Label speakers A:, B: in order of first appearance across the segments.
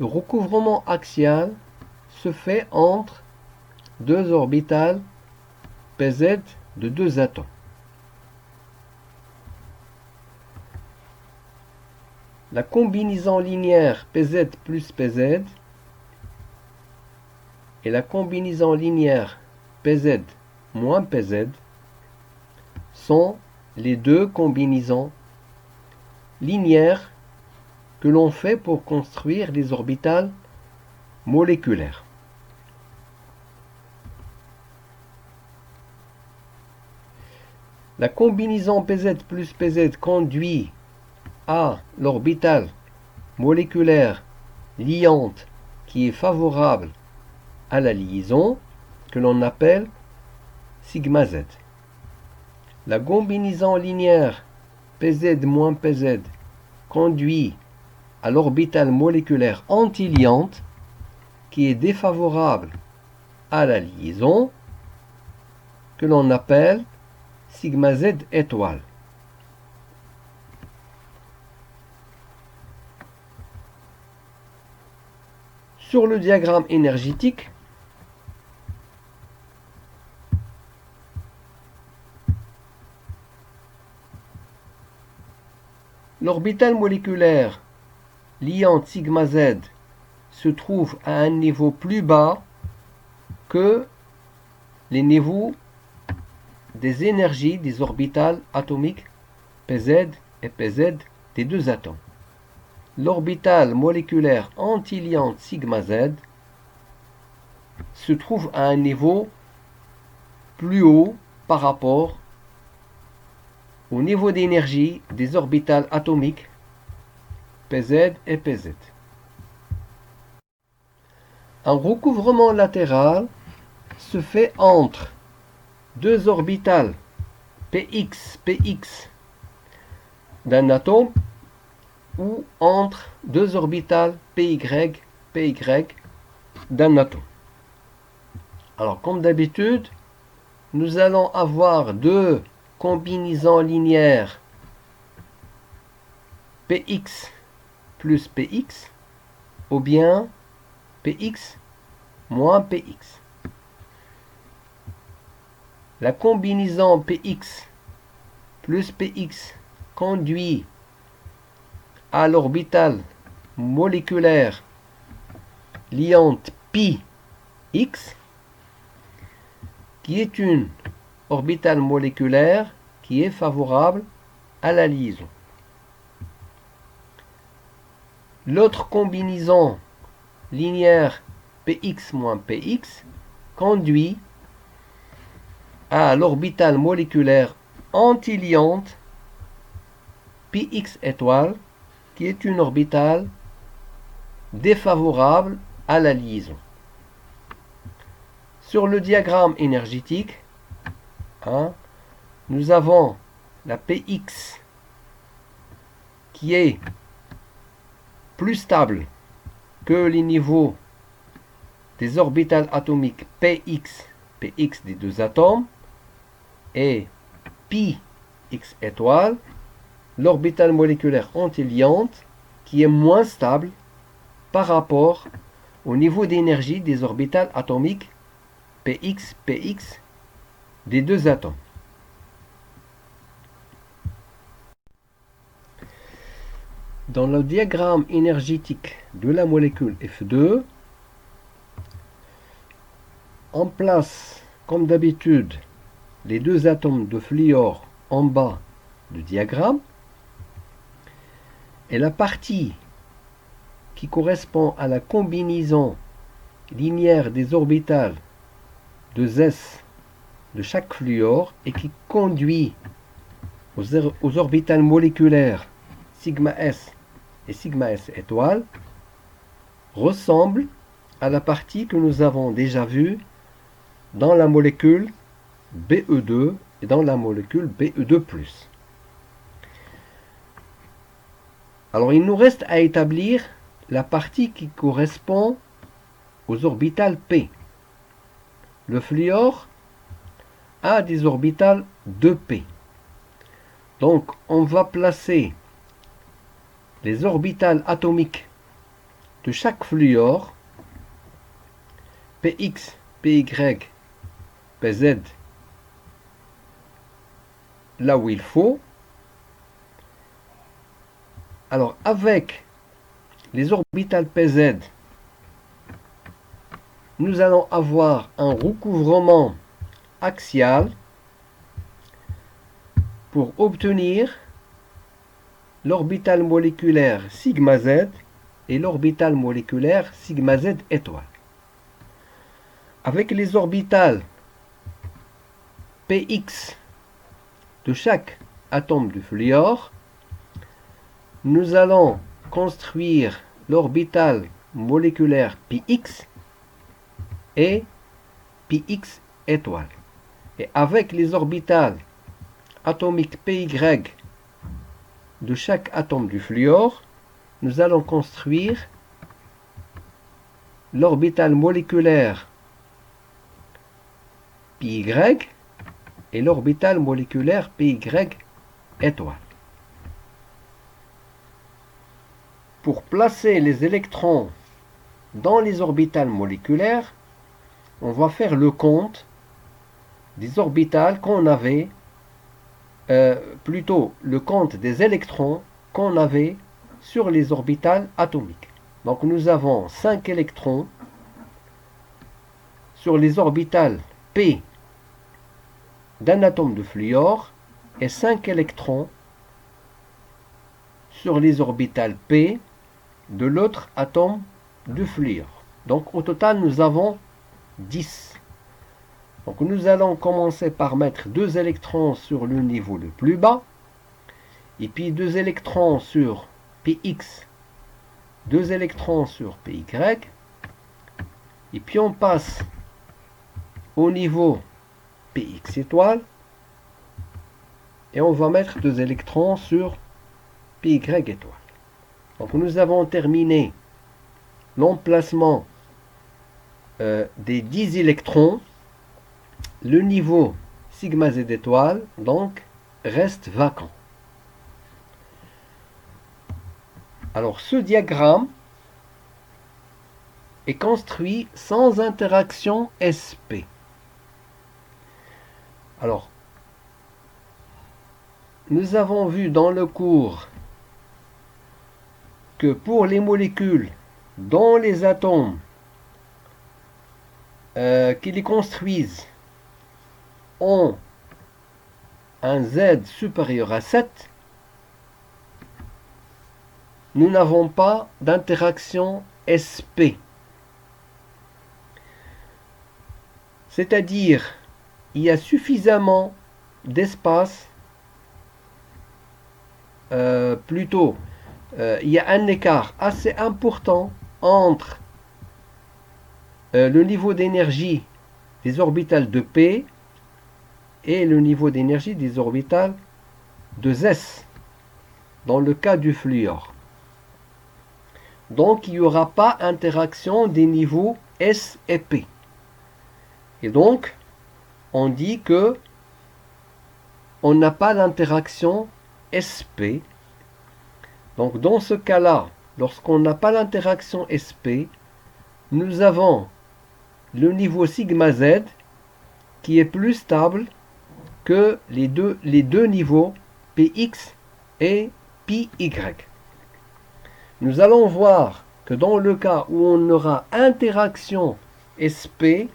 A: Le recouvrement axial se fait entre deux orbitales pz de deux atomes. La combinaison linéaire pz plus pz et la combinaison linéaire pz moins pz sont les deux combinaisons linéaires que l'on fait pour construire les orbitales moléculaires. La combinaison pz plus pz conduit à l'orbitale moléculaire liante qui est favorable à la liaison, que l'on appelle sigma z. La combinaison linéaire pz moins pz conduit à l'orbitale moléculaire antiliante qui est défavorable à la liaison, que l'on appelle sigma z étoile. Sur le diagramme énergétique, l'orbitale moléculaire liante sigma z se trouve à un niveau plus bas que les niveaux des énergies des orbitales atomiques pz et pz des deux atomes. L'orbitale moléculaire antiliante sigma z se trouve à un niveau plus haut par rapport au niveau d'énergie des orbitales atomiques pz et pz. Un recouvrement latéral se fait entre deux orbitales px d'un atome ou entre deux orbitales py d'un atome. Alors comme d'habitude, nous allons avoir deux combinaisons linéaires px plus px ou bien px moins px. La combinaison px plus px conduit à l'orbitale moléculaire liante πx, qui est une orbitale moléculaire qui est favorable à la liaison. L'autre combinaison linéaire px moins px conduit à l'orbitale moléculaire antiliante px étoile, qui est une orbitale défavorable à la liaison. Sur le diagramme énergétique, nous avons la px qui est plus stable que les niveaux des orbitales atomiques px des deux atomes, et πx étoile, l'orbitale moléculaire antiliante, qui est moins stable par rapport au niveau d'énergie des orbitales atomiques px des deux atomes. Dans le diagramme énergétique de la molécule F2, on place, comme d'habitude, les deux atomes de fluor en bas du diagramme, et la partie qui correspond à la combinaison linéaire des orbitales de S de chaque fluor et qui conduit aux orbitales moléculaires sigma S et sigma S étoile ressemble à la partie que nous avons déjà vue dans la molécule Be2 et dans la molécule Be2+. Alors il nous reste à établir la partie qui correspond aux orbitales P. Le fluor a des orbitales 2p. Donc on va placer les orbitales atomiques de chaque fluor, Px, Py, Pz, là où il faut. Alors avec les orbitales Pz, nous allons avoir un recouvrement axial pour obtenir l'orbital moléculaire sigma z et l'orbital moléculaire sigma z étoile. Avec les orbitales Px de chaque atome du fluor, nous allons construire l'orbital moléculaire Px et Px étoile. Et avec les orbitales atomiques Py de chaque atome du fluor, nous allons construire l'orbital moléculaire Py et l'orbital moléculaire Py étoile. Pour placer les électrons dans les orbitales moléculaires, on va faire le compte des orbitales qu'on avait, plutôt le compte des électrons qu'on avait sur les orbitales atomiques. Donc nous avons 5 électrons sur les orbitales P d'un atome de fluor et 5 électrons sur les orbitales P de l'autre atome de fluor. Donc au total nous avons 10. Donc nous allons commencer par mettre 2 électrons sur le niveau le plus bas, et puis 2 électrons sur Px, 2 électrons sur Py, et puis on passe au niveau Px étoile, et on va mettre 2 électrons sur Py étoile. Donc nous avons terminé l'emplacement des 10 électrons. Le niveau sigma z étoile donc reste vacant. Alors ce diagramme est construit sans interaction sp. Alors nous avons vu dans le cours que pour les molécules dont les atomes qui les construisent ont un Z supérieur à 7, nous n'avons pas d'interaction sp. C'est-à-dire, il y a suffisamment d'espace, il y a un écart assez important entre le niveau d'énergie des orbitales de P et le niveau d'énergie des orbitales de S dans le cas du fluor. Donc il n'y aura pas interaction des niveaux S et P. Et donc on dit que on n'a pas d'interaction sp. Donc dans ce cas-là, lorsqu'on n'a pas l'interaction sp, nous avons le niveau sigma z qui est plus stable que les deux niveaux Px et Py. Nous allons voir que dans le cas où on aura interaction sp,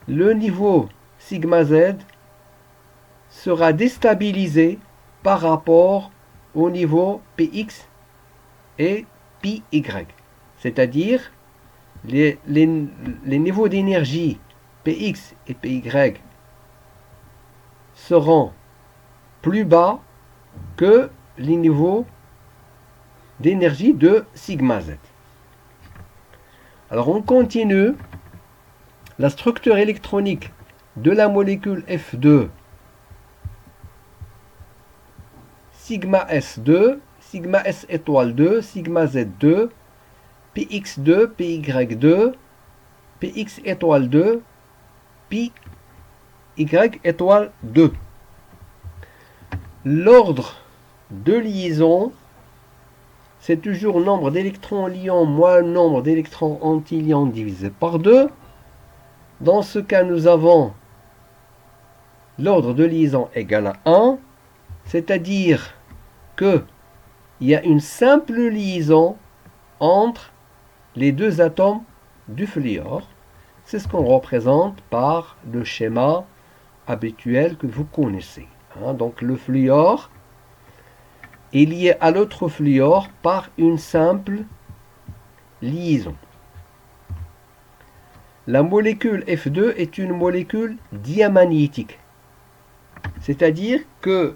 A: le niveau sigma z sera déstabilisé par rapport au niveau Px et Py. C'est-à-dire les niveaux d'énergie Px et Py seront plus bas que les niveaux d'énergie de sigma z. Alors on continue. La structure électronique de la molécule F2, sigma S2, sigma S étoile 2, sigma Z2, Px2, Py2, Px étoile 2, Py étoile 2. L'ordre de liaison, c'est toujours nombre d'électrons liants moins le nombre d'électrons antiliants divisé par 2. Dans ce cas, nous avons l'ordre de liaison égal à 1, c'est-à-dire qu'il y a une simple liaison entre les deux atomes du fluor. C'est ce qu'on représente par le schéma habituel que vous connaissez. Donc le fluor est lié à l'autre fluor par une simple liaison. La molécule F2 est une molécule diamagnétique, c'est-à-dire que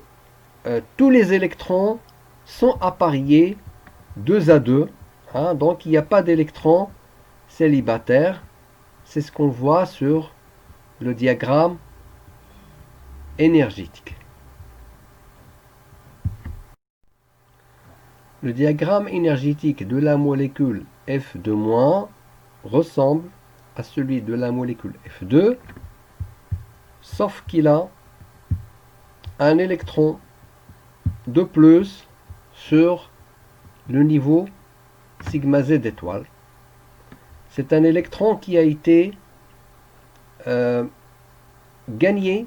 A: tous les électrons sont appariés 2 à 2, donc il n'y a pas d'électrons célibataires. C'est ce qu'on voit sur le diagramme énergétique. Le diagramme énergétique de la molécule F2- ressemble à celui de la molécule F2, sauf qu'il a un électron de plus sur le niveau sigma Z étoile. C'est un électron qui a été gagné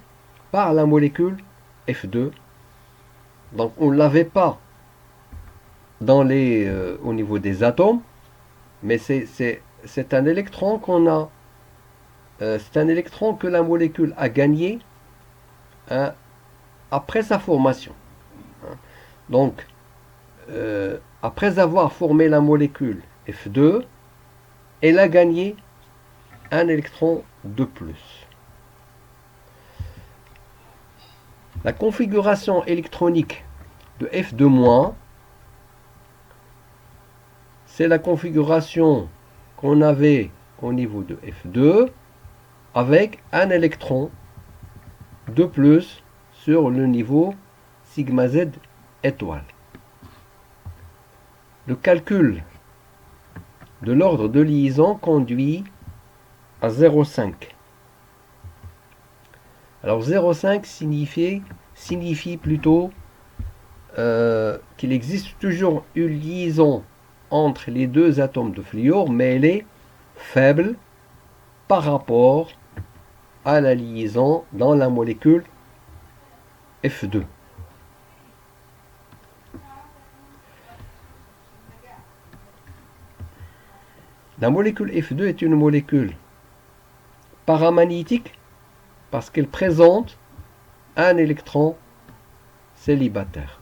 A: par la molécule F2. Donc on ne l'avait pas au niveau des atomes, mais c'est un électron qu'on a. C'est un électron que la molécule a gagné après sa formation. Donc, après avoir formé la molécule F2, elle a gagné un électron de plus. La configuration électronique de F2-, c'est la configuration qu'on avait au niveau de F2 avec un électron de plus sur le niveau sigma Z étoile. Le calcul de l'ordre de liaison conduit à 0,5. Alors 0,5 signifie plutôt qu'il existe toujours une liaison entre les deux atomes de fluor, mais elle est faible par rapport à la liaison dans la molécule F2. La molécule F2 est une molécule paramagnétique parce qu'elle présente un électron célibataire.